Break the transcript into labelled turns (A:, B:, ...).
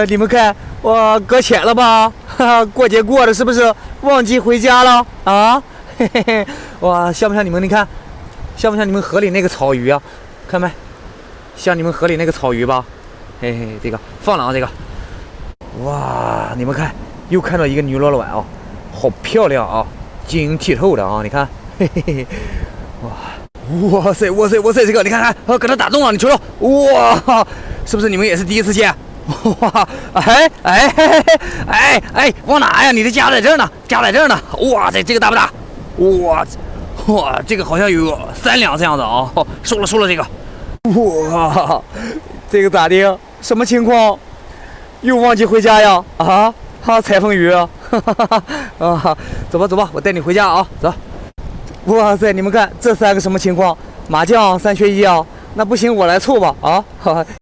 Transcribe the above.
A: 你们看我搁浅了吧？哈哈，过节过的是不是忘记回家了啊？嘿嘿嘿，哇，像不像你们？你看，像不像你们河里那个草鱼啊？看没？像你们河里那个草鱼吧？嘿嘿，这个放了啊，这个。哇，你们看，又看到一个女螺卵啊，好漂亮啊，晶莹剔透的啊，你看，嘿嘿嘿，哇塞，这个你看看，啊，搁那打洞了，你瞅瞅，哇，是不是你们也是第一次见？哇，往哪呀？你的家在这儿呢，家在这儿呢。哇塞，这个大不大？哇，这个好像有3两这样子啊。收了这个。哇，这个咋的？什么情况？又忘记回家呀？啊，彩凤鱼啊，走吧，我带你回家啊，走。哇塞，你们看这3个什么情况？麻将3缺1啊？那不行，我来凑吧啊。